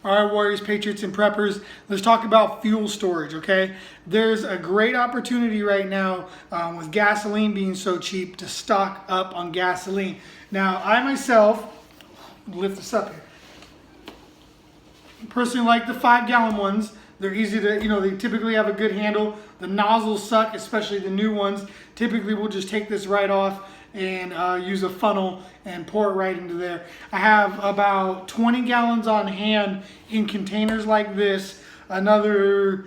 All right, Warriors, Patriots, and Preppers, let's talk about fuel storage, okay? There's a great opportunity right now with gasoline being so cheap to stock up on gasoline. Now, I myself, lift this up here, personally like the 5-gallon ones. They're easy to, they typically have a good handle. The nozzles suck, especially the new ones. Typically, we'll just take this right off and use a funnel and pour it right into there. I have about 20 gallons on hand in containers like this, another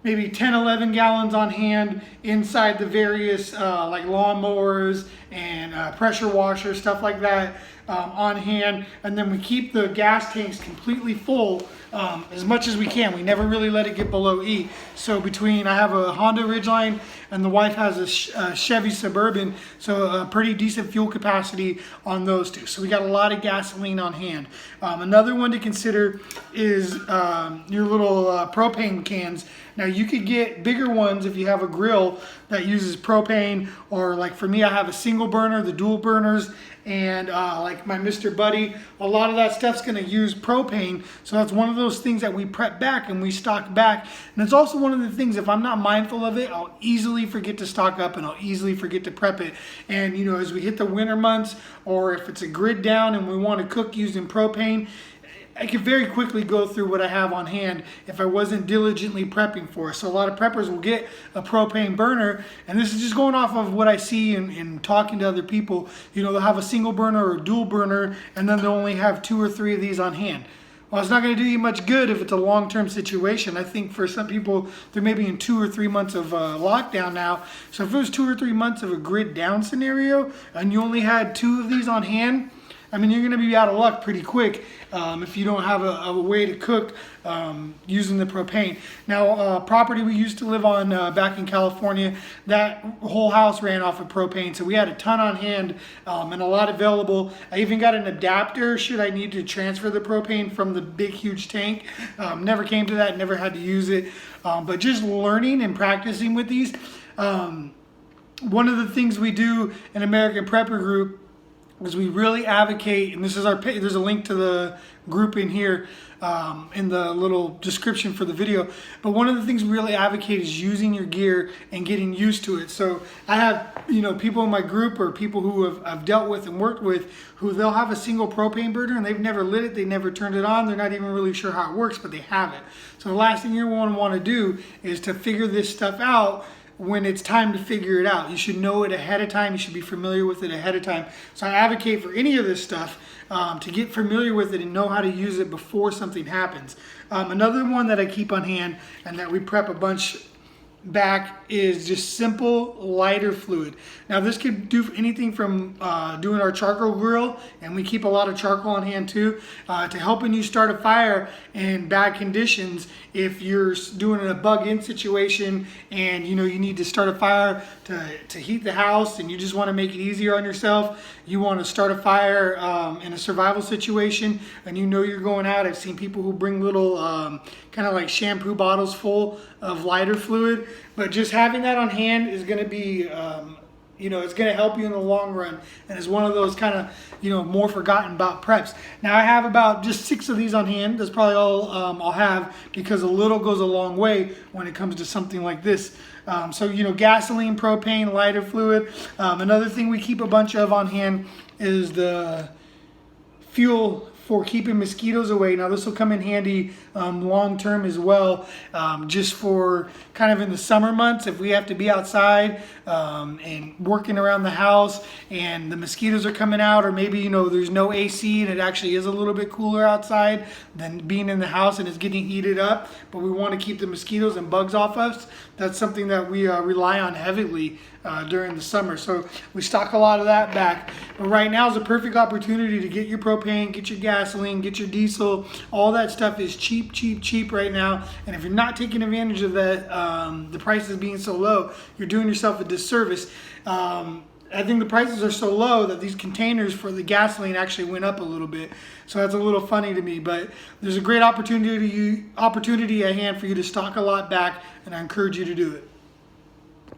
maybe 10, 11 gallons on hand inside the various like lawnmowers and pressure washers, stuff like that on hand. And then we keep the gas tanks completely full as much as we can. We never really let it get below E. So I have a Honda Ridgeline and the wife has a Chevy Suburban, so a pretty decent fuel capacity on those two. So we got a lot of gasoline on hand. Another one to consider is your little propane cans. Now you could get bigger ones if you have a grill that uses propane, or like for me, I have a single burner, the dual burners, and like my Mr. Buddy, a lot of that stuff's gonna use propane. So that's one of those things that we prep back and we stock back. And it's also one of the things, if I'm not mindful of it, I'll easily forget to stock up and I'll easily forget to prep it. And as we hit the winter months, or if it's a grid down and we wanna cook using propane, I could very quickly go through what I have on hand if I wasn't diligently prepping for it. So a lot of preppers will get a propane burner, and this is just going off of what I see and talking to other people. They'll have a single burner or a dual burner, and then they'll only have 2 or 3 of these on hand. Well, it's not going to do you much good if it's a long-term situation. I think for some people, they're maybe in 2 or 3 months of lockdown now. So if it was 2 or 3 months of a grid down scenario, and you only had 2 of these on hand, you're going to be out of luck pretty quick if you don't have a way to cook using the propane. Now, property we used to live on back in California, that whole house ran off of propane, so we had a ton on hand and a lot available. I even got an adapter should I need to transfer the propane from the big, huge tank. Never came to that, never had to use it, but just learning and practicing with these. One of the things we do in American Prepper Group is we really advocate, and this is there's a link to the group in here in the little description for the video, but one of the things we really advocate is using your gear and getting used to it. So I have people in my group or people who I've dealt with and worked with who they'll have a single propane burner and they've never lit it, they never turned it on, they're not even really sure how it works, but they have it. So the last thing you want to do is to figure this stuff out when it's time to figure it out. You should know it ahead of time. You should be familiar with it ahead of time. So I advocate for any of this stuff to get familiar with it and know how to use it before something happens. Another one that I keep on hand and that we prep a bunch back is just simple lighter fluid. Now this could do anything from doing our charcoal grill, and we keep a lot of charcoal on hand too, to helping you start a fire in bad conditions. If you're doing a bug-in situation and you need to start a fire to heat the house and you just want to make it easier on yourself, you want to start a fire in a survival situation and you're going out. I've seen people who bring little kind of like shampoo bottles full of lighter fluid, but just having that on hand is going to be it's going to help you in the long run, and it's one of those kind of more forgotten about preps. Now I have about just 6 of these on hand. That's probably all I'll have, because a little goes a long way when it comes to something like this. So gasoline, propane, lighter fluid. Another thing we keep a bunch of on hand is the fuel for keeping mosquitoes away. Now this will come in handy long term as well, just for kind of in the summer months if we have to be outside and working around the house and the mosquitoes are coming out, or maybe there's no AC and it actually is a little bit cooler outside than being in the house and it's getting heated up, but we want to keep the mosquitoes and bugs off us. That's something that we rely on heavily during the summer. So we stock a lot of that back. But right now is a perfect opportunity to get your propane, get your gasoline, get your diesel. All that stuff is cheap right now. And if you're not taking advantage of that, the prices being so low, you're doing yourself a disservice. I think the prices are so low that these containers for the gasoline actually went up a little bit. So that's a little funny to me, but there's a great opportunity at hand for you to stock a lot back, and I encourage you to do it.